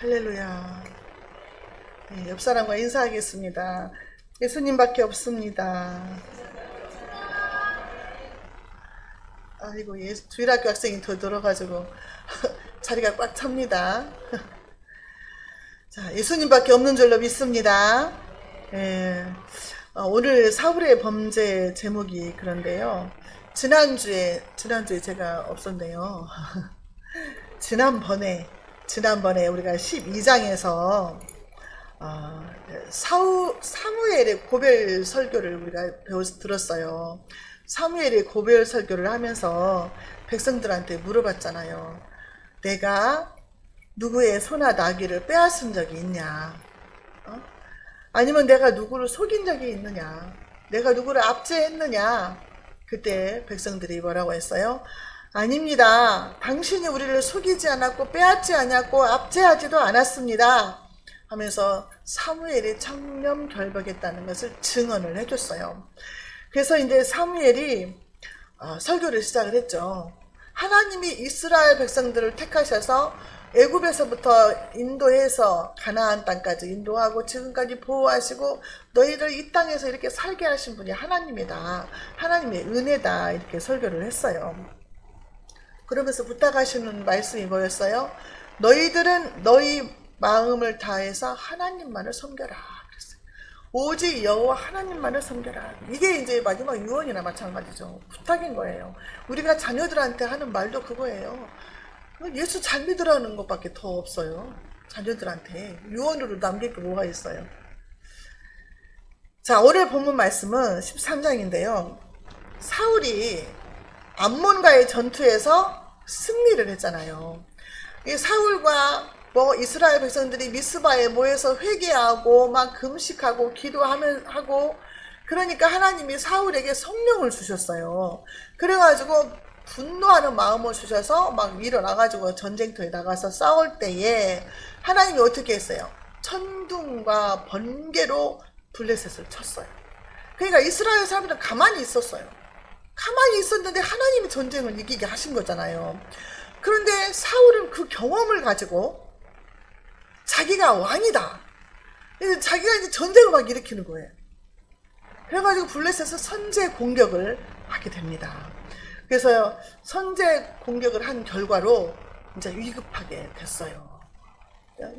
할렐루야. 네, 옆 사람과 인사하겠습니다. 예수님밖에 없습니다. 아이고, 주일학교 학생이 더 들어가지고 자리가 꽉 찹니다. 자, 예수님밖에 없는 줄로 믿습니다. 예, 오늘 사울의 범죄 제목이 그런데요. 지난주에 제가 없었네요. 지난번에 우리가 12장에서 사무엘의 고별 설교를 우리가 들었어요. 사무엘의 고별 설교를 하면서 백성들한테 물어봤잖아요. 내가 누구의 소나 나귀를 빼앗은 적이 있냐? 아니면 내가 누구를 속인 적이 있느냐? 내가 누구를 압제했느냐? 그때 백성들이 뭐라고 했어요? 아닙니다. 당신이 우리를 속이지 않았고 빼앗지 않았고 압제하지도 않았습니다. 하면서 사무엘이 청렴결백했다는 것을 증언을 해줬어요. 그래서 이제 사무엘이 설교를 시작을 했죠. 하나님이 이스라엘 백성들을 택하셔서 애굽에서부터 인도해서 가나안 땅까지 인도하고 지금까지 보호하시고 너희를 이 땅에서 이렇게 살게 하신 분이 하나님이다. 하나님의 은혜다. 이렇게 설교를 했어요. 그러면서 부탁하시는 말씀이 뭐였어요? 너희들은 너희 마음을 다해서 하나님만을 섬겨라. 그랬어요. 오직 여호와 하나님만을 섬겨라. 이게 이제 마지막 유언이나 마찬가지죠. 부탁인 거예요. 우리가 자녀들한테 하는 말도 그거예요. 예수 잘 믿으라는 것밖에 더 없어요. 자녀들한테 유언으로 남길 게 뭐가 있어요. 자, 오늘 본문 말씀은 13장인데요. 사울이 암몬과의 전투에서 승리를 했잖아요. 이 사울과 이스라엘 백성들이 미스바에 모여서 회개하고 막 금식하고 기도하고 그러니까 하나님이 사울에게 성령을 주셨어요. 그래가지고 분노하는 마음을 주셔서 막 일어나가지고 전쟁터에 나가서 싸울 때에 하나님이 어떻게 했어요? 천둥과 번개로 블레셋을 쳤어요. 그러니까 이스라엘 사람들은 가만히 있었어요. 가만히 있었는데 하나님이 전쟁을 이기게 하신 거잖아요. 그런데 사울은 그 경험을 가지고 자기가 왕이다. 자기가 이제 전쟁을 막 일으키는 거예요. 그래가지고 블레셋에서 선제 공격을 하게 됩니다. 그래서 선제 공격을 한 결과로 이제 위급하게 됐어요.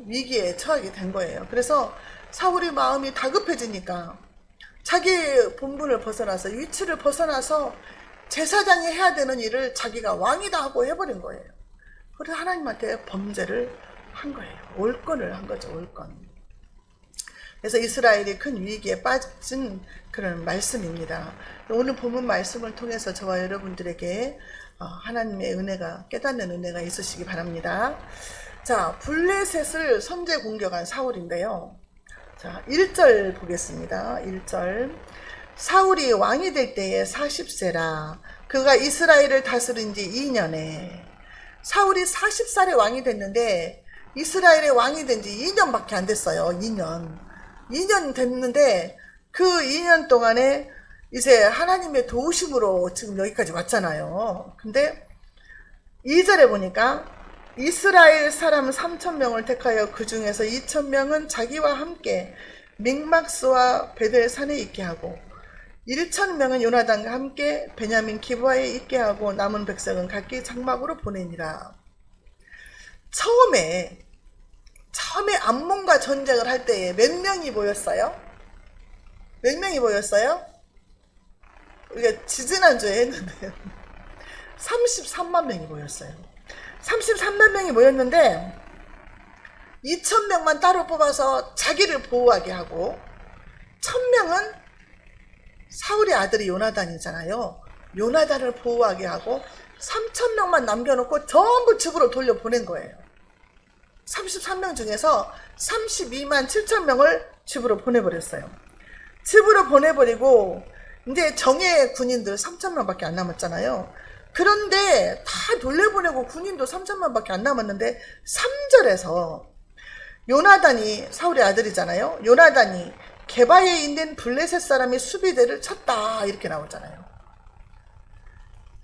위기에 처하게 된 거예요. 그래서 사울의 마음이 다급해지니까 자기 본분을 벗어나서 위치를 벗어나서 제사장이 해야 되는 일을 자기가 왕이다 하고 해버린 거예요. 그래서 하나님한테 범죄를 한 거예요. 올건을 한 거죠. 올건. 그래서 이스라엘이 큰 위기에 빠진 그런 말씀입니다. 오늘 본문 말씀을 통해서 저와 여러분들에게 하나님의 은혜가 깨닫는 은혜가 있으시기 바랍니다. 자, 블레셋을 선제 공격한 사울인데요. 자, 1절 보겠습니다. 1절. 사울이 왕이 될 때에 40세라. 그가 이스라엘을 다스린 지 2년에. 사울이 40살에 왕이 됐는데 이스라엘의 왕이 된 지 2년밖에 안 됐어요. 2년 됐는데 그 2년 동안에 이제 하나님의 도우심으로 지금 여기까지 왔잖아요. 근데 2절에 보니까 이스라엘 사람 3,000명을 택하여 그 중에서 2,000명은 자기와 함께 믹막스와 베델산에 있게 하고 1,000명은 요나단과 함께 베냐민 기브아에 있게 하고 남은 백성은 각기 장막으로 보내니라. 처음에 암몬과 전쟁을 할 때에 몇 명이 모였어요? 몇 명이 모였어요? 우리가 지지난주에 했는데요. 33만 명이 모였어요. 33만 명이 모였는데 2,000명만 따로 뽑아서 자기를 보호하게 하고 1,000명은 사울의 아들이 요나단이잖아요. 요나단을 보호하게 하고 3,000명만 남겨놓고 전부 집으로 돌려보낸 거예요. 33명 중에서 32만 7천 명을 집으로 보내버렸어요. 집으로 보내버리고 이제 정예 군인들 3,000명밖에 안 남았잖아요. 그런데 다 돌려보내고 군인도 3,000명밖에 안 남았는데 3절에서 요나단이 사울의 아들이잖아요. 요나단이 게바에 있는 블레셋 사람의 수비대를 쳤다 이렇게 나오잖아요.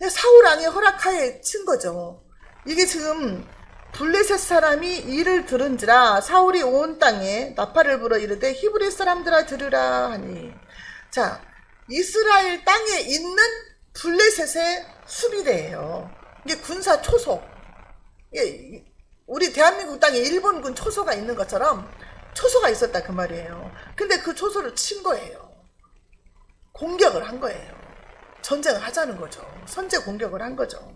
사울 왕의 허락하에 친 거죠. 이게 지금 블레셋 사람이 이를 들은지라 사울이 온 땅에 나팔을 불어 이르되 히브리 사람들아 들으라 하니. 자, 이스라엘 땅에 있는 블레셋의 수비대예요. 이게 군사 초소. 이게 우리 대한민국 땅에 일본군 초소가 있는 것처럼 초소가 있었다 그 말이에요. 근데 그 초소를 친 거예요. 공격을 한 거예요. 전쟁을 하자는 거죠. 선제 공격을 한 거죠.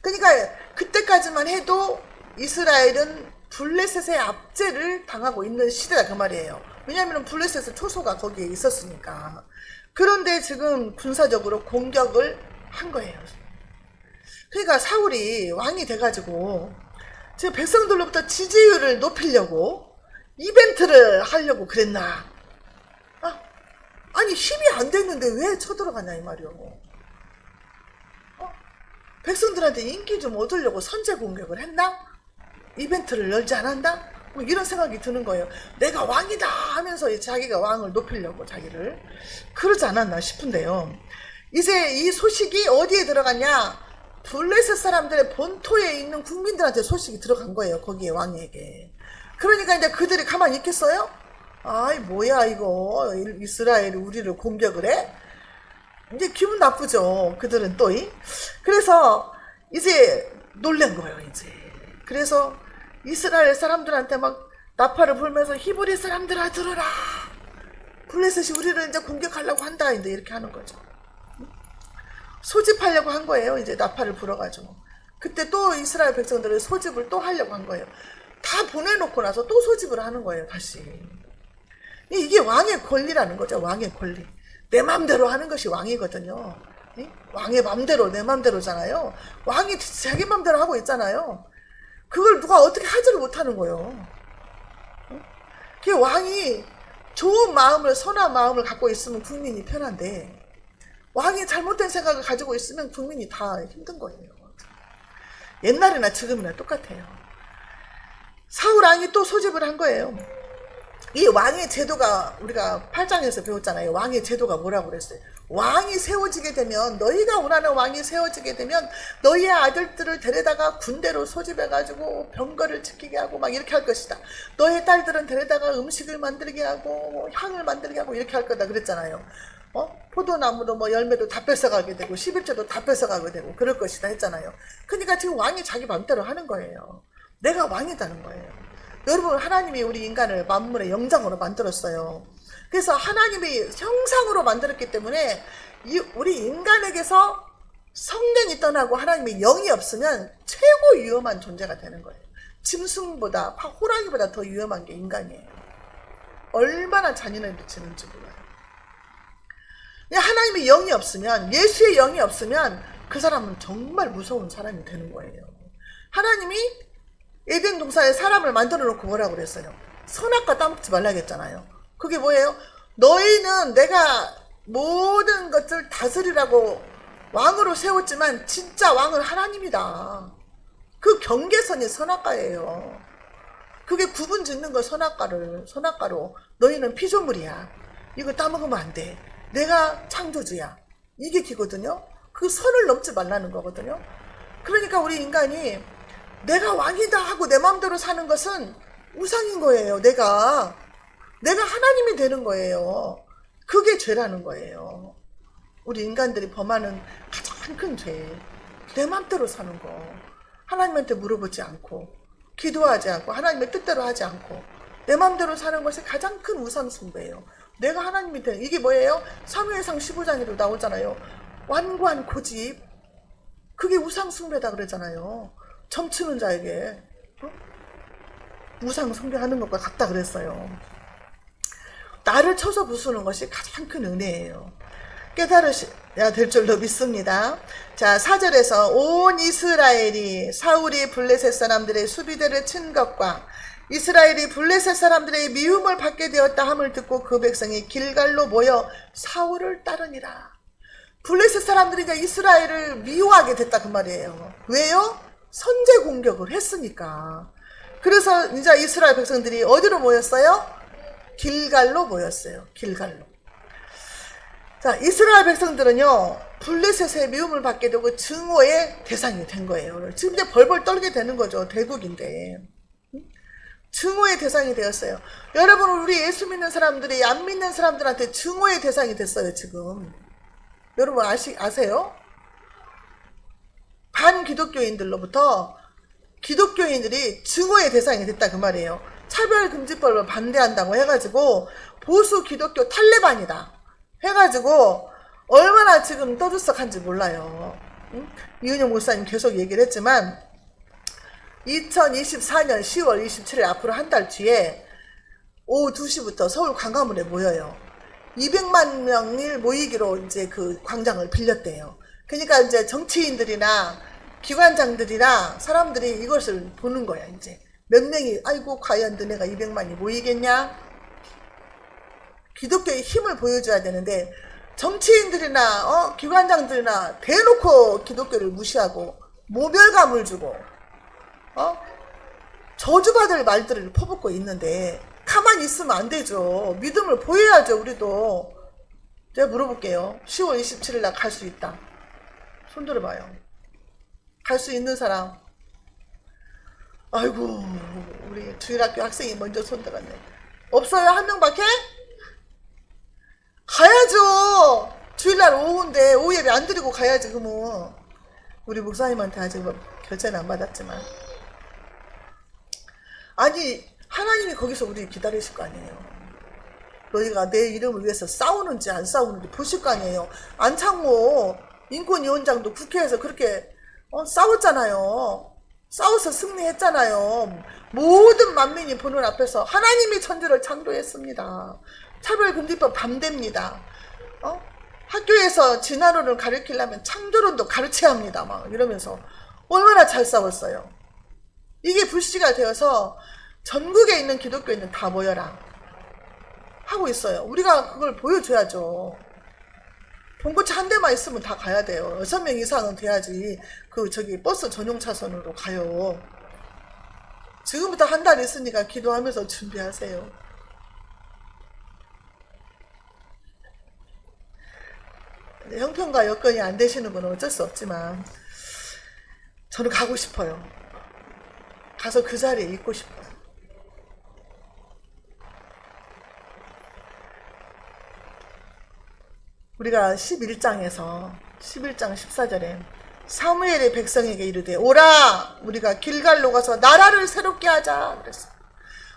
그러니까 그때까지만 해도 이스라엘은 블레셋의 압제를 당하고 있는 시대다 그 말이에요. 왜냐하면 블레셋의 초소가 거기에 있었으니까. 그런데 지금 군사적으로 공격을 한 거예요. 그러니까 사울이 왕이 돼가지고 지금 백성들로부터 지지율을 높이려고 이벤트를 하려고 그랬나? 아니 힘이 안 됐는데 왜 쳐들어가냐 이 말이요. 백성들한테 인기 좀 얻으려고 선제 공격을 했나? 이벤트를 열지 않았나? 뭐 이런 생각이 드는 거예요. 내가 왕이다 하면서 자기가 왕을 높이려고 자기를 그러지 않았나 싶은데요. 이제 이 소식이 어디에 들어갔냐? 블레셋 사람들의 본토에 있는 국민들한테 소식이 들어간 거예요. 거기에 왕에게. 그러니까 이제 그들이 가만히 있겠어요? 아이 뭐야 이거 이스라엘이 우리를 공격을 해? 이제 기분 나쁘죠. 그들은 또. 그래서 이제 놀란 거예요. 이제. 그래서 이스라엘 사람들한테 막 나팔을 불면서 히브리 사람들아 들어라. 블레셋이 우리를 이제 공격하려고 한다. 이제 이렇게 하는 거죠. 소집하려고 한 거예요. 이제 나팔을 불어가지고. 그때 또 이스라엘 백성들을 소집을 또 하려고 한 거예요. 다 보내놓고 나서 또 소집을 하는 거예요. 다시. 이게 왕의 권리라는 거죠. 왕의 권리. 내 맘대로 하는 것이 왕이거든요. 왕의 맘대로 내 맘대로잖아요. 왕이 자기 맘대로 하고 있잖아요. 그걸 누가 어떻게 하지를 못하는 거예요. 그 왕이 좋은 마음을 선한 마음을 갖고 있으면 국민이 편한데 왕이 잘못된 생각을 가지고 있으면 국민이 다 힘든 거예요. 옛날이나 지금이나 똑같아요. 사울 왕이 또 소집을 한 거예요. 이 왕의 제도가 우리가 8장에서 배웠잖아요. 왕의 제도가 뭐라고 그랬어요? 왕이 세워지게 되면 너희가 원하는 왕이 세워지게 되면 너희의 아들들을 데려다가 군대로 소집해가지고 병거를 지키게 하고 막 이렇게 할 것이다. 너희 딸들은 데려다가 음식을 만들게 하고 향을 만들게 하고 이렇게 할 거다 그랬잖아요. 포도나무도 뭐 열매도 다 뺏어가게 되고 11조도 다 뺏어가게 되고 그럴 것이다 했잖아요. 그러니까 지금 왕이 자기 맘대로 하는 거예요. 내가 왕이다는 거예요. 여러분 하나님이 우리 인간을 만물의 영장으로 만들었어요. 그래서 하나님이 형상으로 만들었기 때문에 우리 인간에게서 성령이 떠나고 하나님의 영이 없으면 최고 위험한 존재가 되는 거예요. 짐승보다 호랑이보다 더 위험한 게 인간이에요. 얼마나 잔인을 미치는지 몰라요. 하나님의 영이 없으면 예수의 영이 없으면 그 사람은 정말 무서운 사람이 되는 거예요. 하나님이 에덴 동산에 사람을 만들어 놓고 뭐라고 그랬어요? 선악과 따먹지 말라 했잖아요. 그게 뭐예요? 너희는 내가 모든 것을 다스리라고 왕으로 세웠지만 진짜 왕은 하나님이다. 그 경계선이 선악과예요. 그게 구분 짓는 거 선악과로 너희는 피조물이야. 이거 따먹으면 안 돼. 내가 창조주야. 이게 기거든요. 그 선을 넘지 말라는 거거든요. 그러니까 우리 인간이 내가 왕이다 하고 내 마음대로 사는 것은 우상인 거예요. 내가 하나님이 되는 거예요. 그게 죄라는 거예요. 우리 인간들이 범하는 가장 큰 죄. 내 마음대로 사는 거. 하나님한테 물어보지 않고 기도하지 않고 하나님의 뜻대로 하지 않고 내 마음대로 사는 것이 가장 큰 우상 숭배예요. 내가 하나님이 되는 이게 뭐예요? 사무엘상 15장에도 나오잖아요. 완고한 고집. 그게 우상 숭배다 그러잖아요. 점치는 자에게 우상 숭배하는 것과 같다 그랬어요. 나를 쳐서 부수는 것이 가장 큰 은혜예요. 깨달으셔야 될 줄로 믿습니다. 자, 4절에서 온 이스라엘이 사울이 블레셋 사람들의 수비대를 친 것과 이스라엘이 블레셋 사람들의 미움을 받게 되었다 함을 듣고 그 백성이 길갈로 모여 사울을 따르니라. 블레셋 사람들이 이제 이스라엘을 미워하게 됐다 그 말이에요. 왜요? 선제 공격을 했으니까. 그래서 이제 이스라엘 백성들이 어디로 모였어요? 길갈로 모였어요. 길갈로. 자, 이스라엘 백성들은요, 블레셋의 미움을 받게 되고 증오의 대상이 된 거예요. 지금 이제 벌벌 떨게 되는 거죠. 대국인데. 증오의 대상이 되었어요. 여러분, 우리 예수 믿는 사람들이 안 믿는 사람들한테 증오의 대상이 됐어요, 지금. 여러분 아세요? 반기독교인들로부터 기독교인들이 증오의 대상이 됐다 그 말이에요. 차별금지법을 반대한다고 해가지고 보수 기독교 탈레반이다 해가지고 얼마나 지금 떠들썩한지 몰라요. 응? 이은영 목사님 계속 얘기를 했지만 2024년 10월 27일 앞으로 한 달 뒤에 오후 2시부터 서울 광화문에 모여요. 200만 명을 모이기로 이제 그 광장을 빌렸대요. 그러니까 이제 정치인들이나 기관장들이나 사람들이 이것을 보는 거야. 이제 몇 명이 아이고 과연 너네가 200만이 모이겠냐? 기독교의 힘을 보여줘야 되는데 정치인들이나 기관장들이나 대놓고 기독교를 무시하고 모멸감을 주고 저주받을 말들을 퍼붓고 있는데 가만히 있으면 안 되죠. 믿음을 보여야죠. 우리도. 제가 물어볼게요. 10월 27일 날 갈 수 있다. 손 들어봐요. 갈 수 있는 사람. 아이고, 우리 주일학교 학생이 먼저 손 들었네. 없어요? 한 명밖에? 가야죠. 주일날 오후인데 오후 예배 안 드리고 가야지. 그러면 우리 목사님한테 아직 결제는 안 받았지만, 아니 하나님이 거기서 우리 기다리실 거 아니에요. 너희가 내 이름을 위해서 싸우는지 안 싸우는지 보실 거 아니에요. 안창호 인권위원장도 국회에서 그렇게 싸웠잖아요. 싸워서 승리했잖아요. 모든 만민이 보는 앞에서 하나님이 천지를 창조했습니다. 차별금지법 반대입니다. 학교에서 진화론을 가르치려면 창조론도 가르쳐야 합니다. 막 이러면서 얼마나 잘 싸웠어요. 이게 불씨가 되어서 전국에 있는 기독교인들 다 모여라 하고 있어요. 우리가 그걸 보여줘야죠. 봉고차 한 대만 있으면 다 가야 돼요. 6명 이상은 돼야지 버스 전용 차선으로 가요. 지금부터 한 달 있으니까 기도하면서 준비하세요. 형편과 여건이 안 되시는 분은 어쩔 수 없지만 저는 가고 싶어요. 가서 그 자리에 있고 싶어요. 우리가 11장 14절에 사무엘의 백성에게 이르되 오라 우리가 길갈로 가서 나라를 새롭게 하자 그랬어요.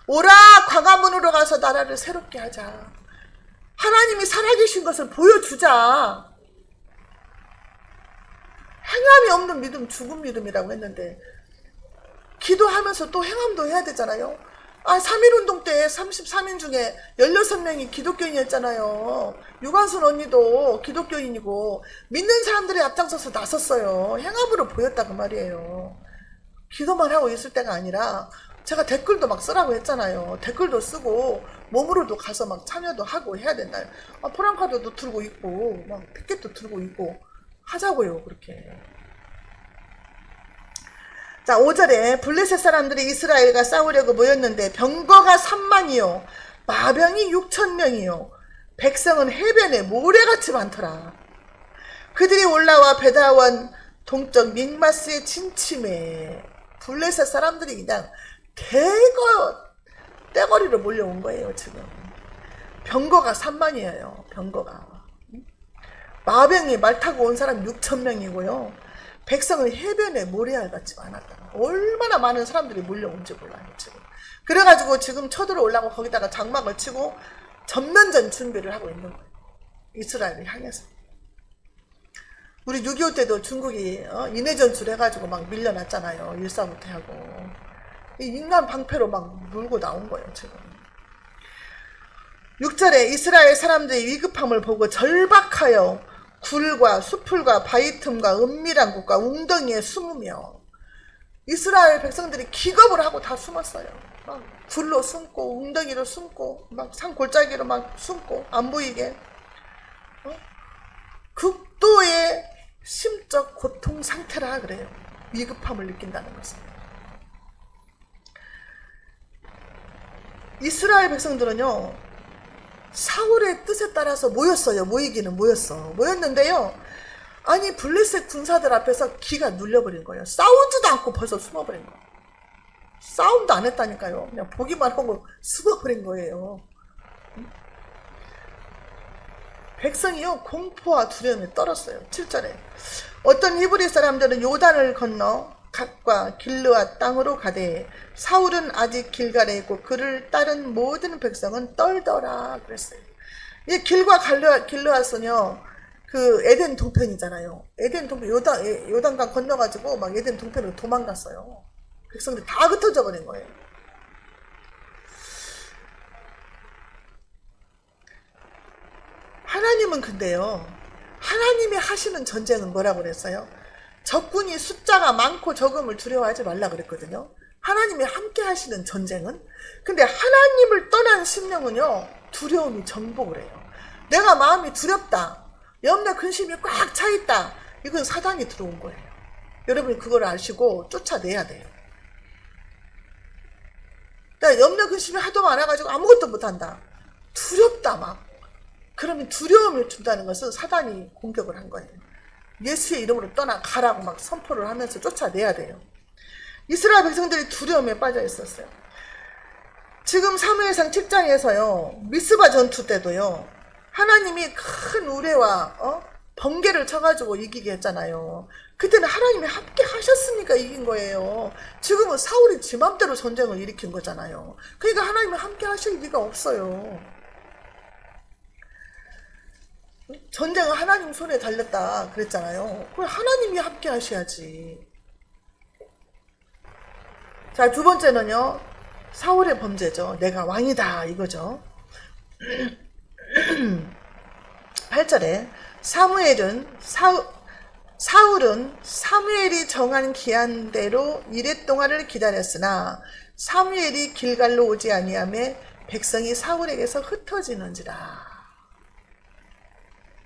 오라 광화문으로 가서 나라를 새롭게 하자. 하나님이 살아계신 것을 보여주자. 행함이 없는 믿음 죽은 믿음이라고 했는데 기도하면서 또 행함도 해야 되잖아요. 3.1운동 때 33인 중에 16명이 기독교인이었잖아요. 유관순 언니도 기독교인이고 믿는 사람들이 앞장서서 나섰어요. 행함으로 보였다 그 말이에요. 기도만 하고 있을 때가 아니라 제가 댓글도 막 쓰라고 했잖아요. 댓글도 쓰고 몸으로도 가서 막 참여도 하고 해야 된다요. 프랑카드도 들고 있고 막 피켓도 들고 있고 하자고요. 그렇게. 자 5절에 블레셋 사람들이 이스라엘과 싸우려고 모였는데 병거가 3만이요 마병이 6,000명이요 백성은 해변에 모래같이 많더라. 그들이 올라와 베다원 동쪽 믹마스에 침침해. 블레셋 사람들이 그냥 떼거리로 몰려온 거예요. 지금 병거가 3만이에요. 병거가. 마병이 말 타고 온 사람 6,000명이고요 백성은 해변에 모래알같이 많았다. 얼마나 많은 사람들이 몰려온지 몰라요. 지금 그래가지고 지금 쳐들어오려고 거기다가 장막을 치고 전면전 준비를 하고 있는 거예요. 이스라엘을 향해서. 우리 6.25 때도 중국이 인해전술 해가지고 막 밀려났잖아요. 일사후퇴 하고. 이 인간 방패로 막 물고 나온 거예요. 지금 6절에 이스라엘 사람들의 위급함을 보고 절박하여 굴과 수풀과 바위 틈과 은밀한 곳과 웅덩이에 숨으며. 이스라엘 백성들이 기겁을 하고 다 숨었어요. 막 굴로 숨고 웅덩이로 숨고 막 산 골짜기로 막 숨고 안 보이게. 극도의 심적 고통 상태라 그래요. 위급함을 느낀다는 것은. 이스라엘 백성들은요 사울의 뜻에 따라서 모였어요. 모이기는 모였는데요 아니 블레셋 군사들 앞에서 기가 눌려버린 거예요. 싸우지도 않고 벌써 숨어버린 거예요. 싸움도 안 했다니까요. 그냥 보기만 하고 숨어버린 거예요. 백성이요 공포와 두려움에 떨었어요. 7절에 어떤 히브리 사람들은 요단을 건너 갓과 길르앗 땅으로 가되 사울은 아직 길갈에 있고 그를 따른 모든 백성은 떨더라 그랬어요. 이 길과 길르앗은요 그 에덴 동편이잖아요. 에덴 동편 요단강 건너가지고 막 에덴 동편으로 도망갔어요. 백성들이 다 흩어져 버린 거예요. 하나님은 근데요 하나님이 하시는 전쟁은 뭐라고 그랬어요? 적군이 숫자가 많고 적음을 두려워하지 말라 그랬거든요. 하나님이 함께 하시는 전쟁은? 근데 하나님을 떠난 심령은요 두려움이 정복을 해요. 내가 마음이 두렵다, 염려 근심이 꽉 차있다, 이건 사단이 들어온 거예요. 여러분이 그걸 아시고 쫓아내야 돼요. 나 염려 근심이 하도 많아가지고 아무것도 못한다, 두렵다 막, 그러면 두려움을 준다는 것은 사단이 공격을 한 거예요. 예수의 이름으로 떠나가라고 막 선포를 하면서 쫓아내야 돼요. 이스라엘 백성들이 두려움에 빠져 있었어요. 지금 사무엘상 7장에서요 미스바 전투 때도요 하나님이 큰 우레와 번개를 쳐가지고 이기게 했잖아요. 그때는 하나님이 함께 하셨으니까 이긴 거예요. 지금은 사울이 지 맘대로 전쟁을 일으킨 거잖아요. 그러니까 하나님이 함께 하실 리가 없어요. 전쟁은 하나님 손에 달렸다 그랬잖아요. 그걸 하나님이 함께 하셔야지. 자, 두 번째는요 사울의 범죄죠. 내가 왕이다 이거죠. 8절에 사울은 사무엘이 정한 기한대로 이레 동안을 기다렸으나 사무엘이 길갈로 오지 아니하매 백성이 사울에게서 흩어지는지라.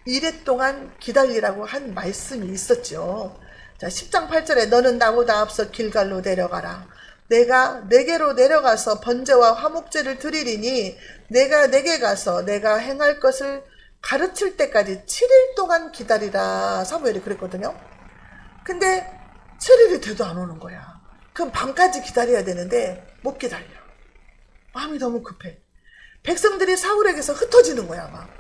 이레 동안 기다리라고 한 말씀이 있었죠. 자, 10장 8절에 너는 나보다 앞서 길갈로 내려가라. 내가 내게로 내려가서 번제와 화목제를 드리리니 내가 내게 가서 내가 행할 것을 가르칠 때까지 7일 동안 기다리라. 사무엘이 그랬거든요. 근데 7일이 돼도 안 오는 거야. 그럼 밤까지 기다려야 되는데 못 기다려. 마음이 너무 급해. 백성들이 사울에게서 흩어지는 거야 막.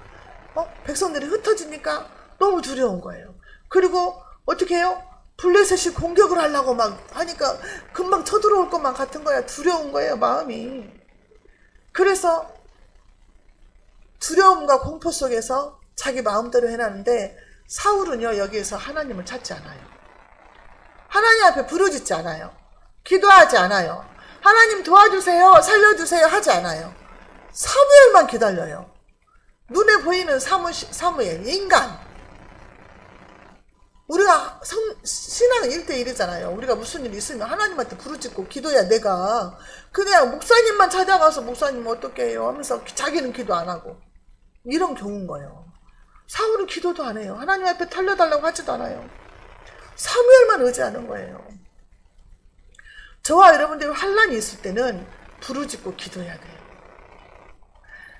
백성들이 흩어지니까 너무 두려운 거예요. 그리고 어떻게 해요? 블레셋이 공격을 하려고 막 하니까 금방 쳐들어올 것만 같은 거야. 두려운 거예요 마음이. 그래서 두려움과 공포 속에서 자기 마음대로 해놨는데 사울은요 여기에서 하나님을 찾지 않아요. 하나님 앞에 부르짖지 않아요. 기도하지 않아요. 하나님 도와주세요 살려주세요 하지 않아요. 사무엘만 기다려요. 눈에 보이는 사무엘 인간. 우리가 신앙은 1대1이잖아요. 우리가 무슨 일 있으면 하나님한테 부르짖고 기도해야 내가. 그냥 목사님만 찾아가서 목사님 어떻게 해요 하면서 자기는 기도 안 하고 이런 경우인 거예요. 사울은 기도도 안 해요. 하나님 앞에 달려달라고 하지도 않아요. 사무엘만 의지하는 거예요. 저와 여러분들이 환난이 있을 때는 부르짖고 기도해야 돼요.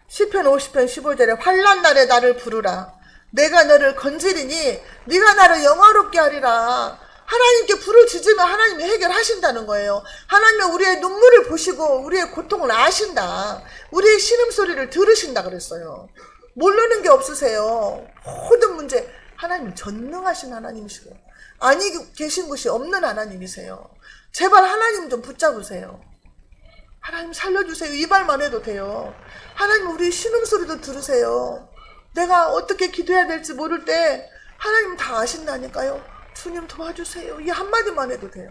시편 50편 15절에 환난 날에 나를 부르라. 내가 너를 건지리니 네가 나를 영화롭게 하리라. 하나님께 부르짖으면 하나님이 해결하신다는 거예요. 하나님은 우리의 눈물을 보시고 우리의 고통을 아신다. 우리의 신음소리를 들으신다 그랬어요. 모르는 게 없으세요. 모든 문제 하나님 전능하신 하나님이시고 아니 계신 곳이 없는 하나님이세요. 제발 하나님 좀 붙잡으세요. 하나님 살려주세요. 이 말만 해도 돼요. 하나님 우리 신음소리도 들으세요. 내가 어떻게 기도해야 될지 모를 때 하나님 다 아신다니까요. 주님 도와주세요. 이 한마디만 해도 돼요.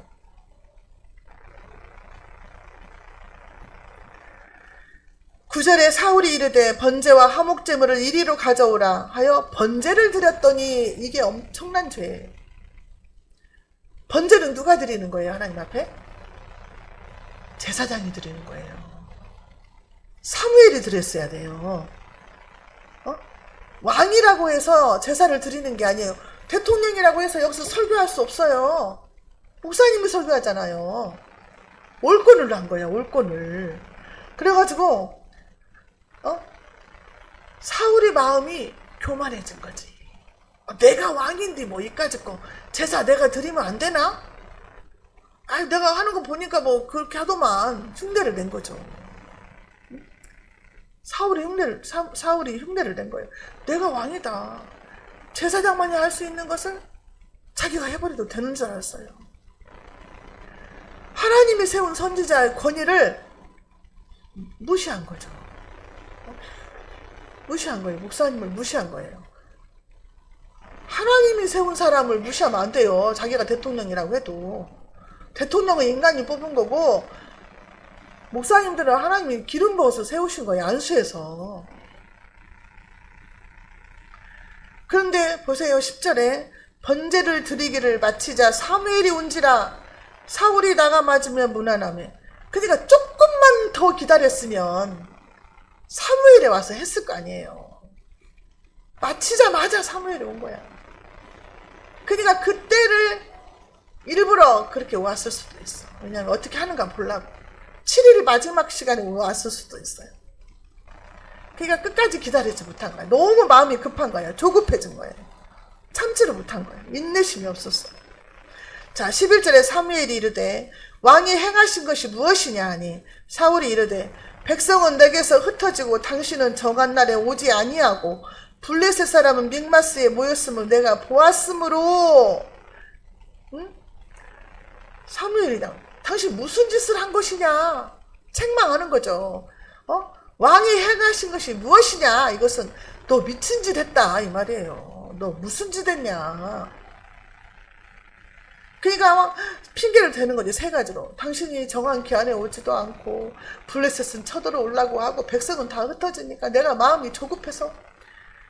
구절에 사울이 이르되 번제와 화목제물을 이리로 가져오라 하여 번제를 드렸더니 이게 엄청난 죄예요. 번제는 누가 드리는 거예요? 하나님 앞에? 제사장이 드리는 거예요. 사무엘이 드렸어야 돼요. 왕이라고 해서 제사를 드리는 게 아니에요. 대통령이라고 해서 여기서 설교할 수 없어요. 목사님이 설교하잖아요. 올권을 한 거야, 올권을. 그래가지고 사울의 마음이 교만해진 거지. 내가 왕인데 뭐 이까짓 거 제사 내가 드리면 안 되나? 아니 내가 하는 거 보니까 뭐 그렇게 하더만 흉내를 낸 거죠. 사울이 흉내를 낸 거예요. 내가 왕이다. 제사장만이 할 수 있는 것을 자기가 해버려도 되는 줄 알았어요. 하나님이 세운 선지자의 권위를 무시한 거죠. 무시한 거예요. 목사님을 무시한 거예요. 하나님이 세운 사람을 무시하면 안 돼요. 자기가 대통령이라고 해도. 대통령은 인간이 뽑은 거고 목사님들은 하나님이 기름 부어서 세우신 거예요. 안수해서. 그런데 보세요. 10절에 번제를 드리기를 마치자 사무엘이 온지라 사울이 나가 맞으며 무난하며. 그러니까 조금만 더 기다렸으면 사무엘이 와서 했을 거 아니에요. 마치자마자 사무엘이 온 거야. 그러니까 그때를 일부러 그렇게 왔을 수도 있어. 왜냐하면 어떻게 하는가 보려고. 7일 마지막 시간에 왔을 수도 있어요. 그러니까 끝까지 기다리지 못한 거야. 너무 마음이 급한 거야. 조급해진 거예요. 참지를 못한 거예요. 인내심이 없었어. 자, 11절에 사무엘이 이르되 왕이 행하신 것이 무엇이냐 하니 사울이 이르되 백성은 내게서 흩어지고 당신은 정한 날에 오지 아니하고 블레셋 사람은 믹마스에 모였음을 내가 보았으므로. 응? 사무엘이다. 당신 무슨 짓을 한 것이냐? 책망하는 거죠. 왕이 행하신 것이 무엇이냐? 이것은 너 미친 짓 했다 이 말이에요. 너 무슨 짓 했냐? 그러니까 핑계를 대는 거지. 세 가지로. 당신이 정한 기한에 오지도 않고 블레셋은 쳐들어오려고 하고 백성은 다 흩어지니까 내가 마음이 조급해서.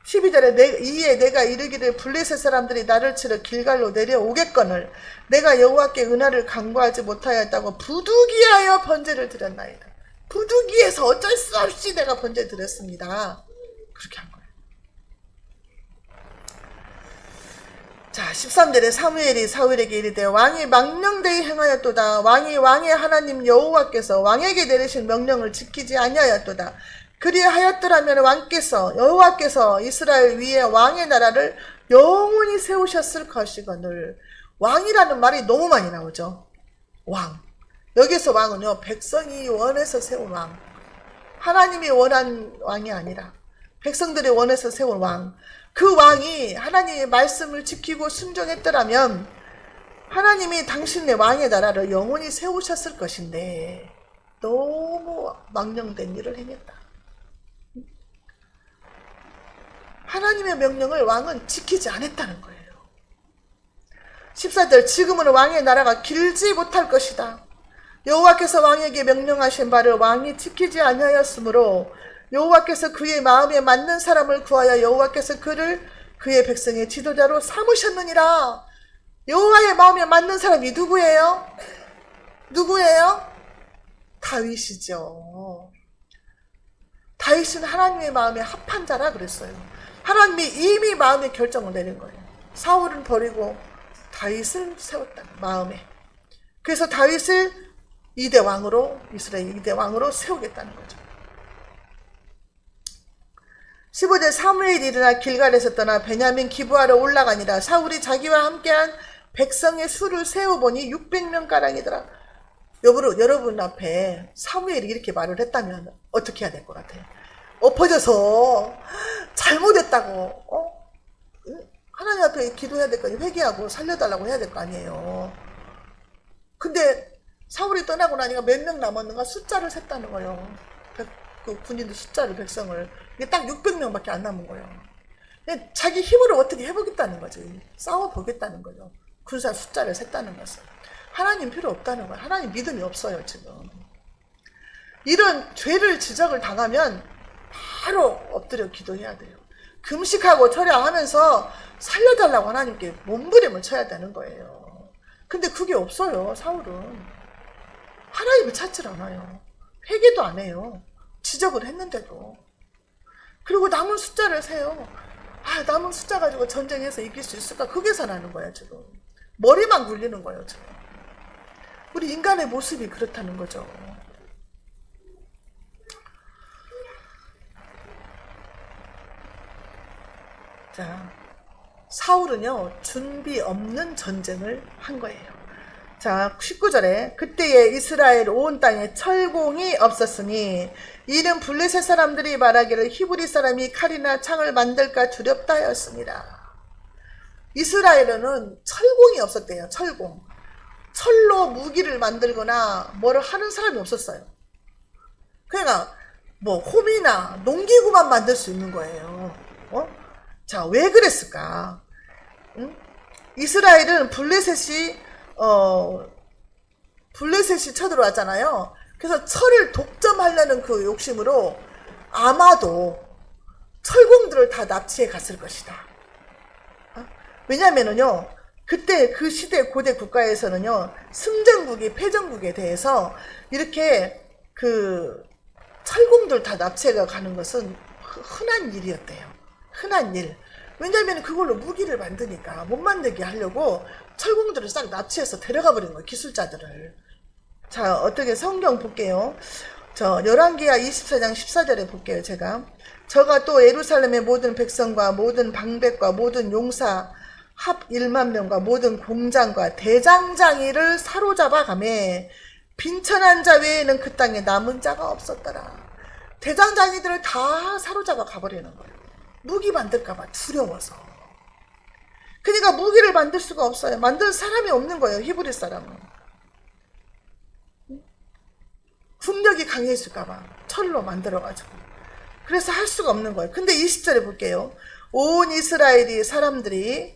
12절에 이에 내가 이르기를 블레셋 사람들이 나를 치러 길갈로 내려오겠거늘 내가 여호와께 은혜를 간구하지 못하였다고 부득이하여 번제를 드렸나이다. 부득이해서 어쩔 수 없이 내가 번제 드렸습니다. 그렇게 한 거예요. 자, 13절에 사무엘이 사울에게 이르되 왕이 망령되이 행하였도다. 왕이 왕의 하나님 여호와께서 왕에게 내리신 명령을 지키지 아니하였도다. 그리하였더라면 왕께서 여호와께서 이스라엘 위에 왕의 나라를 영원히 세우셨을 것이거늘. 왕이라는 말이 너무 많이 나오죠. 왕. 여기서 왕은요, 백성이 원해서 세운 왕. 하나님이 원한 왕이 아니라 백성들이 원해서 세운 왕. 그 왕이 하나님의 말씀을 지키고 순종했더라면 하나님이 당신의 왕의 나라를 영원히 세우셨을 것인데 너무 망령된 일을 행했다. 하나님의 명령을 왕은 지키지 않았다는 거예요. 14절 지금은 왕의 나라가 길지 못할 것이다. 여호와께서 왕에게 명령하신 바를 왕이 지키지 아니하였으므로 여호와께서 그의 마음에 맞는 사람을 구하여 여호와께서 그를 그의 백성의 지도자로 삼으셨느니라. 여호와의 마음에 맞는 사람이 누구예요? 누구예요? 다윗이죠. 다윗은 하나님의 마음에 합한 자라 그랬어요. 하나님이 이미 마음의 결정을 내린 거예요. 사울은 버리고 다윗을 세웠다. 마음에. 그래서 다윗을 2대 왕으로 이스라엘 2대 왕으로 세우겠다는 거죠. 15절 사무엘이 일어나 길갈에서 떠나 베냐민 기브아로 올라가니라. 사울이 자기와 함께한 백성의 수를 세어보니 600명가량이더라. 여러분 앞에 사무엘이 이렇게 말을 했다면 어떻게 해야 될 것 같아요? 엎어져서 잘못했다고 하나님 앞에 기도해야 될 거 아니에요. 회개하고 살려달라고 해야 될 거 아니에요. 근데 사울이 떠나고 나니까 몇 명 남았는가 숫자를 셌다는 거예요. 그 군인들 숫자를, 백성을. 이게 딱 600명밖에 안 남은 거예요. 자기 힘으로 어떻게 해보겠다는 거지. 싸워보겠다는 거죠. 군사 숫자를 셌다는 것은. 하나님 필요 없다는 거예요. 하나님 믿음이 없어요 지금. 이런 죄를 지적을 당하면 바로 엎드려 기도해야 돼요. 금식하고 철야하면서 살려달라고 하나님께 몸부림을 쳐야 되는 거예요. 근데 그게 없어요. 사울은. 하나님을 찾질 않아요. 회개도 안 해요. 지적을 했는데도. 그리고 남은 숫자를 세요. 남은 숫자 가지고 전쟁해서 이길 수 있을까? 그게 선하는 거야 지금. 머리만 굴리는 거예요 지금. 우리 인간의 모습이 그렇다는 거죠. 자, 사울은요 준비 없는 전쟁을 한 거예요. 자 19절에 그때에 이스라엘 온 땅에 철공이 없었으니 이는 블레셋 사람들이 말하기를 히브리 사람이 칼이나 창을 만들까 두렵다 하였습니다. 이스라엘은 철공이 없었대요. 철공. 철로 무기를 만들거나 뭐를 하는 사람이 없었어요. 그러니까 뭐 홈이나 농기구만 만들 수 있는 거예요. 자, 왜 그랬을까? 응? 이스라엘은 블레셋이 쳐들어왔잖아요. 그래서 철을 독점하려는 그 욕심으로 아마도 철공들을 다 납치해 갔을 것이다. 왜냐면은요, 그때 그 시대 고대 국가에서는요, 승전국이 패전국에 대해서 이렇게 그 철공들 다 납치해가 가는 것은 흔한 일이었대요. 흔한 일. 왜냐면 그걸로 무기를 만드니까 못 만들게 하려고 철공들을 싹 납치해서 데려가 버린 거예요. 기술자들을. 자, 어떻게 성경 볼게요. 열왕기하 24장 14절에 볼게요. 제가. 저가 또 예루살렘의 모든 백성과 모든 방백과 모든 용사 합 1만 명과 모든 공장과 대장장이를 사로잡아 가매 빈천한 자 외에는 그 땅에 남은 자가 없었더라. 대장장이들을 다 사로잡아 가버리는 거예요. 무기 만들까봐 두려워서. 그러니까 무기를 만들 수가 없어요. 만들 사람이 없는 거예요. 히브리 사람은. 국력이 강해질까봐 철로 만들어가지고. 그래서 할 수가 없는 거예요. 근데 20절에 볼게요. 온 이스라엘이 사람들이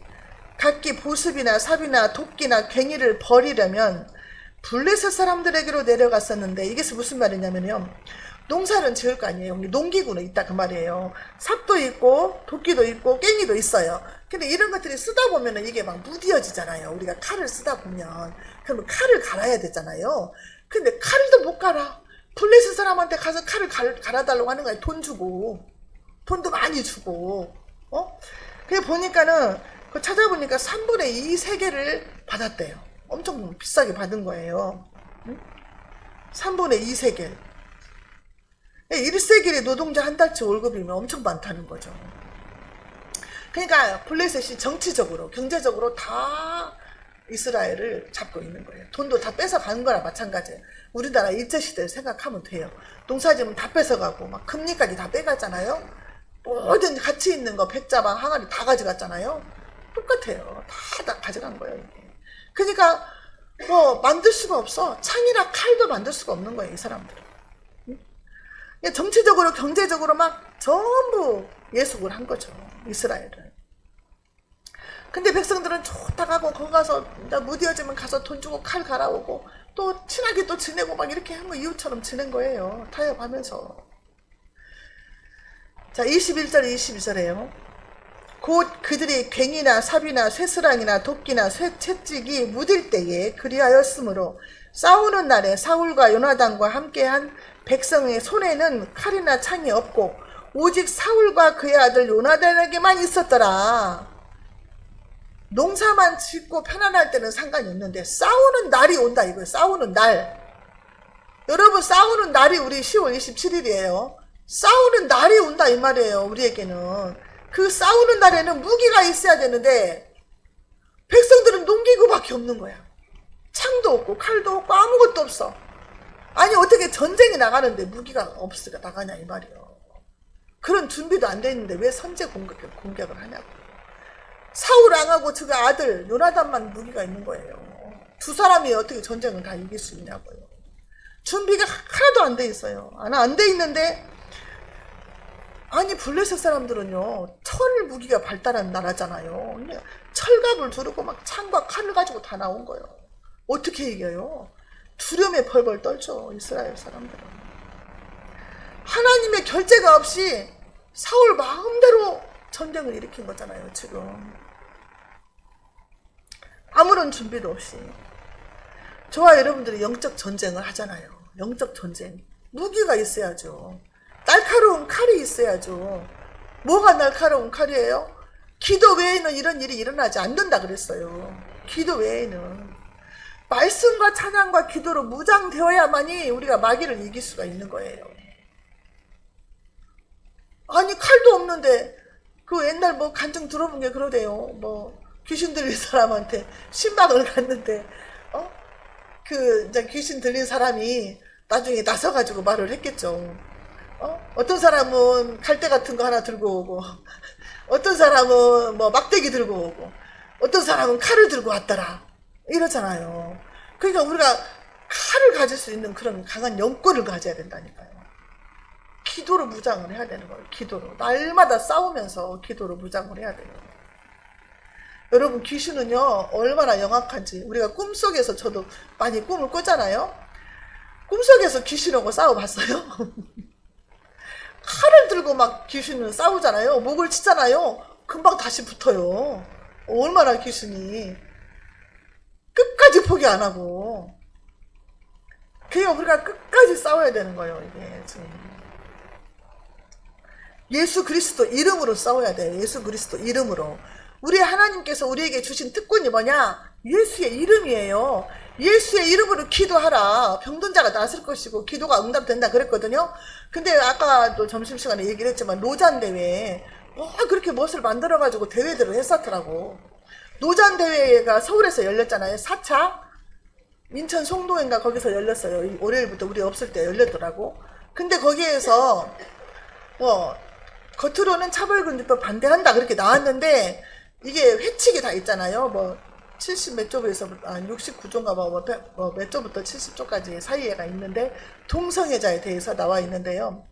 각기 보습이나 삽이나 도끼나 괭이를 버리려면 블레셋 사람들에게로 내려갔었는데 이게 무슨 말이냐면요. 농사는 지을 거 아니에요. 농기구는 있다 그 말이에요. 삽도 있고 도끼도 있고 괭이도 있어요. 근데 이런 것들이 쓰다 보면은 이게 막 무뎌지잖아요. 우리가 칼을 쓰다 보면. 그러면 칼을 갈아야 되잖아요. 근데 칼도 못 갈아. 블레셋 사람한테 가서 칼을 갈아달라고 하는 거예요. 돈 주고. 돈도 많이 주고. 그래 보니까는 그 찾아보니까 3분의 2 세계를 받았대요. 엄청 비싸게 받은 거예요. 3분의 2 세계. 1세겔이 노동자 한 달치 월급이면 엄청 많다는 거죠. 그러니까 블레셋이 정치적으로 경제적으로 다 이스라엘을 잡고 있는 거예요. 돈도 다 뺏어가는 거랑 마찬가지예요. 우리나라 일제시대를 생각하면 돼요. 농사지면 다 뺏어가고 막 금리까지 다 빼갔잖아요. 모든 가치 있는 거 백자방 항아리 다 가져갔잖아요. 똑같아요. 다 가져간 거예요. 이게. 그러니까 뭐 만들 수가 없어. 창이나 칼도 만들 수가 없는 거예요. 이 사람들은. 정치적으로 경제적으로 막 전부 예속을 한 거죠. 이스라엘을. 근데 백성들은 좋다 가고 거기 가서 무뎌지면 가서 돈 주고 칼 갈아오고 또 친하게 또 지내고 막 이렇게 한 거 이웃처럼 지낸 거예요. 타협하면서. 자 21절 22절에요. 곧 그들이 괭이나 삽이나 쇠스랑이나 도끼나 채찍이 무딜 때에 그리하였으므로 싸우는 날에 사울과 요나단과 함께한 백성의 손에는 칼이나 창이 없고 오직 사울과 그의 아들 요나단에게만 있었더라. 농사만 짓고 편안할 때는 상관이 없는데 싸우는 날이 온다 이거예요. 싸우는 날. 여러분 싸우는 날이 우리 10월 27일이에요. 싸우는 날이 온다 이 말이에요. 우리에게는. 그 싸우는 날에는 무기가 있어야 되는데 백성들은 농기구밖에 없는 거야. 창도 없고 칼도 없고 아무것도 없어. 아니 어떻게 전쟁이 나가는데 무기가 없으니까 나가냐 이 말이에요. 그런 준비도 안 돼 있는데 왜 선제 공격을 하냐고. 사울 왕하고 그 아들 요나단만 무기가 있는 거예요. 두 사람이 어떻게 전쟁을 다 이길 수 있냐고요. 준비가 하나도 안 돼 있어요. 안 돼 있는데 아니 블레셋 사람들은요 철 무기가 발달한 나라잖아요. 철갑을 두르고 막 창과 칼을 가지고 다 나온 거예요. 어떻게 이겨요? 두려움에 벌벌 떨죠. 이스라엘 사람들은. 하나님의 결재가 없이 사울 마음대로 전쟁을 일으킨 거잖아요. 지금 아무런 준비도 없이. 저와 여러분들이 영적 전쟁을 하잖아요. 영적 전쟁. 무기가 있어야죠. 날카로운 칼이 있어야죠. 뭐가 날카로운 칼이에요? 기도 외에는 이런 일이 일어나지 않는다 그랬어요. 기도 외에는. 말씀과 찬양과 기도로 무장되어야만이 우리가 마귀를 이길 수가 있는 거예요. 아니 칼도 없는데 그 옛날 뭐 간증 들어본 게 그러대요. 뭐 귀신 들린 사람한테 신방을 갔는데 그 이제 귀신 들린 사람이 나중에 나서가지고 말을 했겠죠. 어떤 사람은 칼대 같은 거 하나 들고 오고, 어떤 사람은 뭐 막대기 들고 오고, 어떤 사람은 칼을 들고 왔더라. 이러잖아요. 그러니까 우리가 칼을 가질 수 있는 그런 강한 영권을 가져야 된다니까요. 기도로 무장을 해야 되는 거예요. 기도로. 날마다 싸우면서 기도로 무장을 해야 돼요. 여러분, 귀신은요 얼마나 영악한지 우리가 꿈속에서, 저도 많이 꿈을 꾸잖아요. 꿈속에서 귀신하고 싸워봤어요. 칼을 들고 막 귀신은 싸우잖아요. 목을 치잖아요. 금방 다시 붙어요. 얼마나 귀신이 끝까지 포기 안 하고. 그래요. 우리가 끝까지 싸워야 되는 거예요. 이게 지금 예수 그리스도 이름으로 싸워야 돼요. 예수 그리스도 이름으로. 우리 하나님께서 우리에게 주신 특권이 뭐냐? 예수의 이름이에요. 예수의 이름으로 기도하라. 병든 자가 낫을 것이고 기도가 응답된다 그랬거든요. 근데 아까도 점심시간에 얘기를 했지만 노잔대회 그렇게 멋을 만들어가지고 대회들을 했었더라고. 노잔대회가 서울에서 열렸잖아요. 4차 인천 송도인가 거기서 열렸어요. 월요일부터 우리 없을 때 열렸더라고. 근데 거기에서 겉으로는 차별금지법 반대한다 그렇게 나왔는데 이게 회칙이 다 있잖아요. 뭐 70 몇 조에서 69조인가 몇 조부터 70조까지 사이에가 있는데 동성애자에 대해서 나와 있는데요.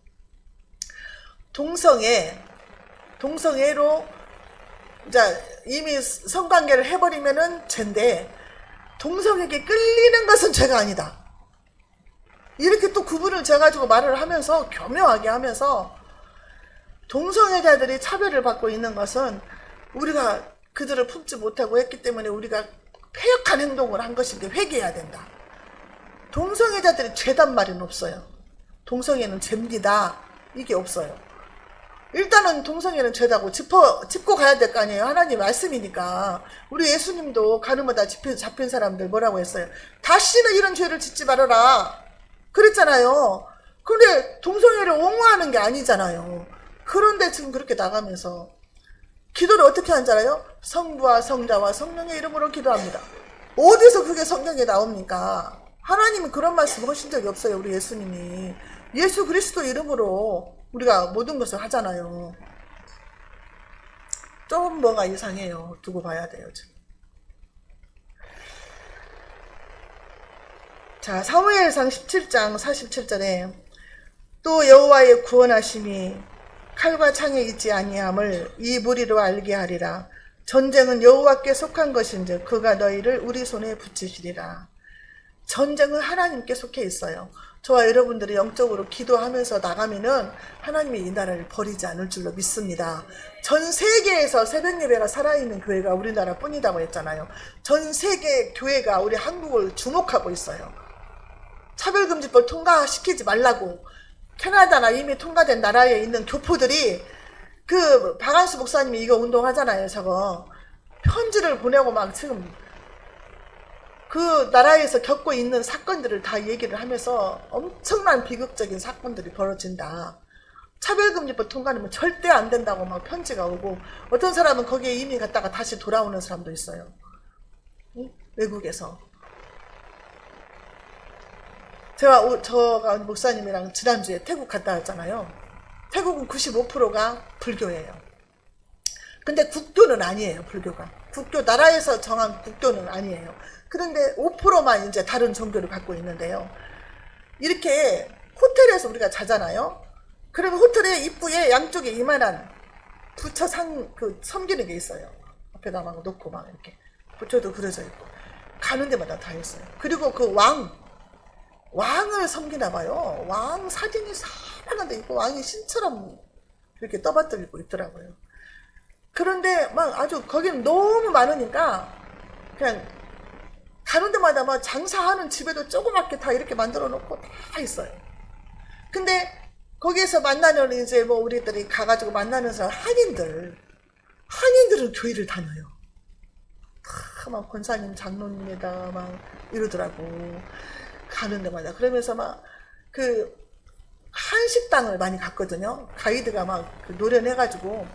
동성애로 이미 성관계를 해버리면은 죄인데 동성에게 끌리는 것은 죄가 아니다. 이렇게 또 구분을 재가지고 말을 하면서 교묘하게 하면서 동성애자들이 차별을 받고 있는 것은 우리가 그들을 품지 못하고 했기 때문에 우리가 패역한 행동을 한 것인데 회개해야 된다. 동성애자들이 죄단 말은 없어요. 동성애는 죄입니다. 이게 없어요. 일단은 동성애는 죄다고 짚고 가야 될 거 아니에요. 하나님 말씀이니까. 우리 예수님도 가늠하다 잡힌 사람들 뭐라고 했어요? 다시는 이런 죄를 짓지 말아라 그랬잖아요. 근데 동성애를 옹호하는 게 아니잖아요. 그런데 지금 그렇게 나가면서 기도를 어떻게 하는 줄 알아요? 성부와 성자와 성령의 이름으로 기도합니다. 어디서 그게 성경에 나옵니까? 하나님은 그런 말씀 하신 적이 없어요. 우리 예수님이. 예수 그리스도 이름으로 우리가 모든 것을 하잖아요. 좀 뭐가 이상해요. 두고 봐야 돼요. 지금. 자, 사무엘상 17장 47절에 또 여호와의 구원하심이 칼과 창에 있지 아니함을 이 무리로 알게 하리라. 전쟁은 여호와께 속한 것인즉 그가 너희를 우리 손에 붙이시리라. 전쟁은 하나님께 속해 있어요. 저와 여러분들이 영적으로 기도하면서 나가면은 하나님이 이 나라를 버리지 않을 줄로 믿습니다. 전 세계에서 새벽 예배가 살아있는 교회가 우리나라 뿐이라고 했잖아요. 전 세계 교회가 우리 한국을 주목하고 있어요. 차별금지법 통과시키지 말라고. 캐나다나 이미 통과된 나라에 있는 교포들이 그 박한수 목사님이 이거 운동하잖아요. 저거 편지를 보내고 막 지금 그 나라에서 겪고 있는 사건들을 다 얘기를 하면서 엄청난 비극적인 사건들이 벌어진다. 차별금지법 통과는 절대 안 된다고 막 편지가 오고 어떤 사람은 거기에 이미 갔다가 다시 돌아오는 사람도 있어요. 외국에서. 저가 목사님이랑 지난주에 태국 갔다 왔잖아요. 태국은 95%가 불교예요. 근데 국교는 아니에요. 불교가. 국교 나라에서 정한 국교는 아니에요. 그런데 5%만 이제 다른 종교를 갖고 있는데요. 이렇게 호텔에서 우리가 자잖아요. 그러면 호텔의 입구에 양쪽에 이만한 부처 섬기는 게 있어요. 앞에다 막 놓고 막 이렇게 부처도 그려져 있고 가는 데마다 다 있어요. 그리고 그 왕을 섬기나 봐요. 왕 사진이 사랑한데 있고 왕이 신처럼 이렇게 떠받들고 있더라고요. 그런데 막 아주 거기는 너무 많으니까 그냥 가는 데마다 막 장사하는 집에도 조그맣게 다 이렇게 만들어 놓고 다 있어요. 근데 거기에서 만나는 이제 뭐 우리들이 가가지고 만나는 사람 한인들은 교회를 다녀요. 막 권사님 장로님이다 막 이러더라고. 가는 데마다. 그러면서 막 한식당을 많이 갔거든요. 가이드가 막 노련해가지고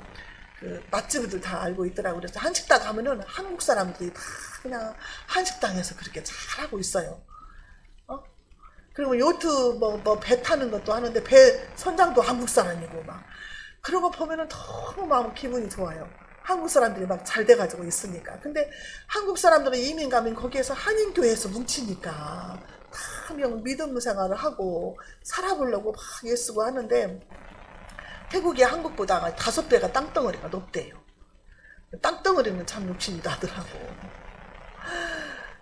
그 맛집들 다 알고 있더라고요. 그래서 한식당 가면은 한국 사람들이 다 그냥 한식당에서 그렇게 잘하고 있어요. 그리고 요트 배 타는 것도 하는데 배 선장도 한국 사람이고 막 그런 거 보면은 너무 마음 기분이 좋아요. 한국 사람들이 막 잘 돼가지고 있으니까. 근데 한국 사람들은 이민 가면 거기에서 한인교회에서 뭉치니까 다 그냥 믿음 생활을 하고 살아보려고 막 애쓰고 하는데 태국이 한국보다 5배가 땅덩어리가 높대요. 땅덩어리는 참 욕심이 나더라고.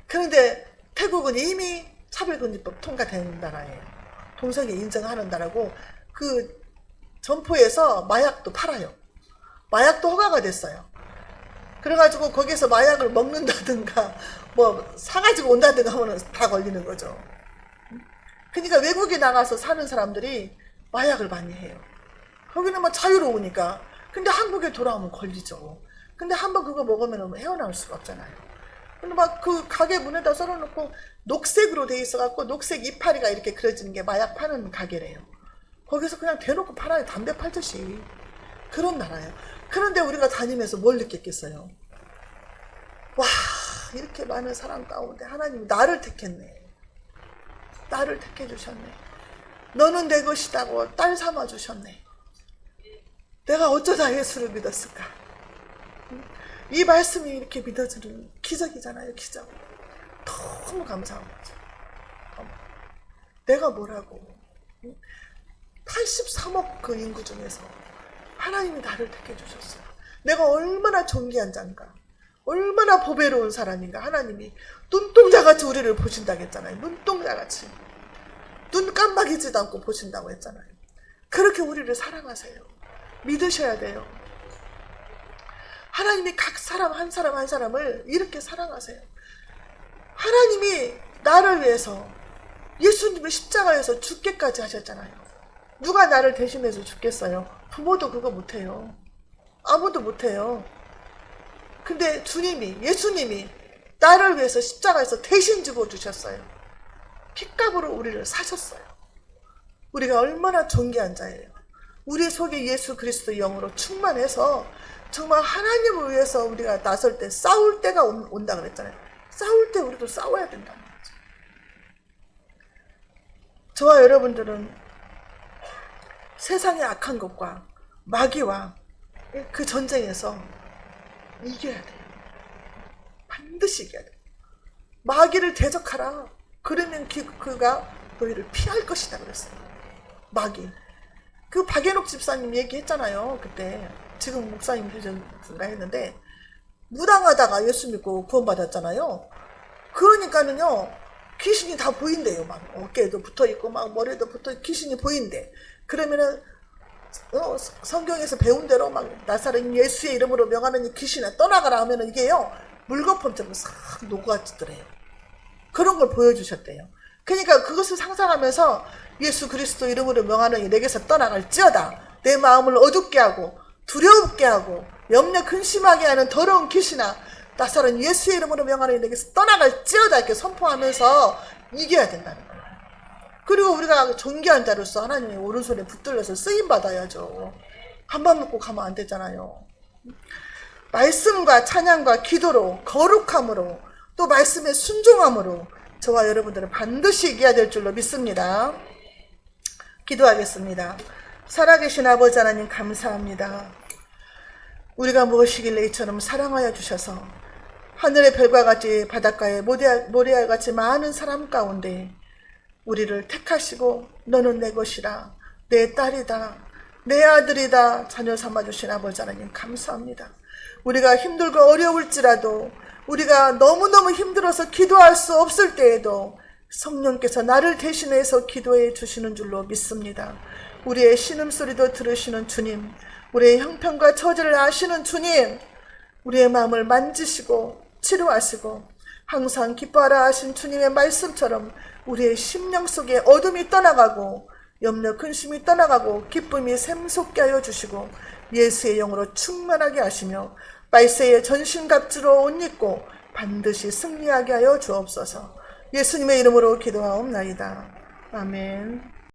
그런데 태국은 이미 차별금지법 통과된 나라예요. 동성애 인정하는 나라고 그 점포에서 마약도 팔아요. 마약도 허가가 됐어요. 그래가지고 거기서 마약을 먹는다든가 뭐 사가지고 온다든가 하면 다 걸리는 거죠. 그러니까 외국에 나가서 사는 사람들이 마약을 많이 해요. 거기는 막 자유로우니까. 근데 한국에 돌아오면 걸리죠. 근데 한번 그거 먹으면 헤어나올 수가 없잖아요. 근데 막 그 가게 문에다 썰어놓고 녹색으로 돼 있어갖고 녹색 이파리가 이렇게 그려지는 게 마약 파는 가게래요. 거기서 그냥 대놓고 팔아요. 담배 팔듯이. 그런 나라예요. 그런데 우리가 다니면서 뭘 느꼈겠어요? 와, 이렇게 많은 사람 가운데 하나님이 나를 택했네. 나를 택해주셨네. 너는 내 것이다고 딸 삼아주셨네. 내가 어쩌다 예수를 믿었을까? 이 말씀이 이렇게 믿어지는 기적이잖아요. 기적. 너무 감사한 거죠. 내가 뭐라고 83억 그 인구 중에서 하나님이 나를 택해 주셨어요. 내가 얼마나 존귀한 자인가, 얼마나 보배로운 사람인가. 하나님이 눈동자같이 우리를 보신다고 했잖아요. 눈동자같이 눈 깜빡이지도 않고 보신다고 했잖아요. 그렇게 우리를 사랑하세요. 믿으셔야 돼요. 하나님이 각 사람 한 사람 한 사람을 이렇게 사랑하세요. 하나님이 나를 위해서 예수님을 십자가에서 죽게까지 하셨잖아요. 누가 나를 대신해서 죽겠어요? 부모도 그거 못해요. 아무도 못해요. 근데 예수님이 나를 위해서 십자가에서 대신 죽어주셨어요. 핏값으로 우리를 사셨어요. 우리가 얼마나 존귀한 자예요. 우리 속에 예수 그리스도 영으로 충만해서 정말 하나님을 위해서 우리가 나설 때 싸울 때가 온다 그랬잖아요. 싸울 때 우리도 싸워야 된다는 거죠. 저와 여러분들은 세상의 악한 것과 마귀와 그 전쟁에서 이겨야 돼요. 반드시 이겨야 돼요. 마귀를 대적하라. 그러면 그가 너희를 피할 것이다 그랬어요. 마귀. 그 박예녹 집사님 얘기했잖아요. 그때 지금 목사님 되셨는가 했는데 무당하다가 예수 믿고 구원받았잖아요. 그러니까는요 귀신이 다 보인대요. 막 어깨에도 붙어있고 막 머리에도 붙어 귀신이 보인대. 그러면은 성경에서 배운 대로 막 나사렛 예수의 이름으로 명하는 이 귀신아 떠나가라 하면은 이게요 물거품처럼 싹 녹아지더래요. 그런 걸 보여주셨대요. 그러니까 그것을 상상하면서 예수 그리스도 이름으로 명하는 이 내게서 떠나갈지어다. 내 마음을 어둡게 하고 두려움게 하고 염려 근심하게 하는 더러운 귀신아 나사렛 예수의 이름으로 명하는 이 내게서 떠나갈지어다 이렇게 선포하면서 이겨야 된다는 거예요. 그리고 우리가 존귀한 자로서 하나님의 오른손에 붙들려서 쓰임받아야죠. 한번 먹고 가면 안 되잖아요. 말씀과 찬양과 기도로 거룩함으로 또 말씀의 순종함으로 저와 여러분들은 반드시 이겨야 될 줄로 믿습니다. 기도하겠습니다. 살아계신 아버지 하나님 감사합니다. 우리가 무엇이길래 이처럼 사랑하여 주셔서 하늘의 별과 같이 바닷가에 모래알같이 많은 사람 가운데 우리를 택하시고 너는 내 것이라 내 딸이다 내 아들이다 자녀 삼아주신 아버지 하나님 감사합니다. 우리가 힘들고 어려울지라도 우리가 너무너무 힘들어서 기도할 수 없을 때에도 성령께서 나를 대신해서 기도해 주시는 줄로 믿습니다. 우리의 신음소리도 들으시는 주님, 우리의 형편과 처지를 아시는 주님, 우리의 마음을 만지시고 치료하시고 항상 기뻐하라 하신 주님의 말씀처럼 우리의 심령 속에 어둠이 떠나가고 염려 근심이 떠나가고 기쁨이 샘솟게 하여 주시고 예수의 영으로 충만하게 하시며 말세의 전신갑주로 옷 입고 반드시 승리하게 하여 주옵소서. 예수님의 이름으로 기도하옵나이다. 아멘.